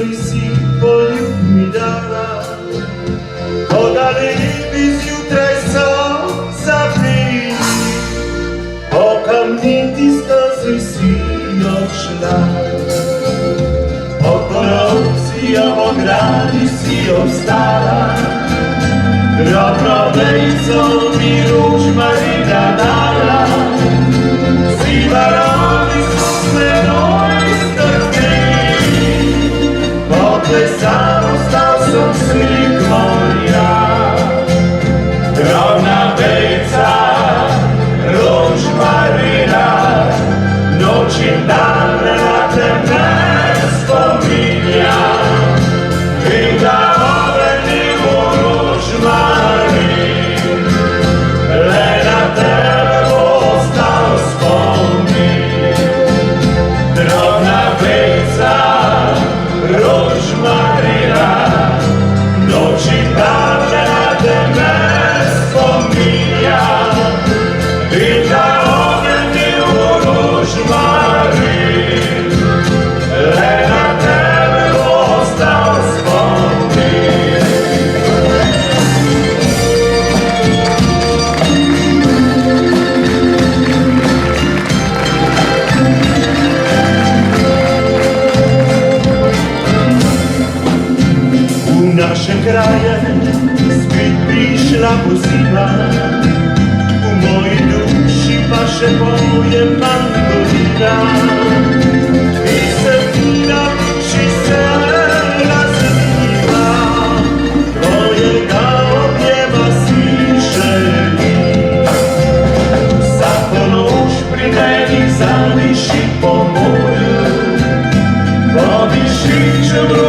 koji si poljub mi dala, podali bi zjutraj sonca prili, okamniti stazi si odšla. Po noci ogradi si obstala, drobno vejco mi ružmarina dala, si varovi su me strpili, potle samostal sam slik moja. Drobna vejca, ružmarina, noć i dan na tebe spominja, i da obrnim u ružmarin, le na tebe ostao spomin. Drobna vejca, ružmarina, noć i dan na tebe spominja, i da obrnim u ružmarin, le na tebe ostao spomin. U naše kraje spit prišla poziva, u mojej duši paše poje mandolina, i se vina piči se razliva, tvojega objeva si želi. Svako noć pri meni zadiši po moju, podiši čem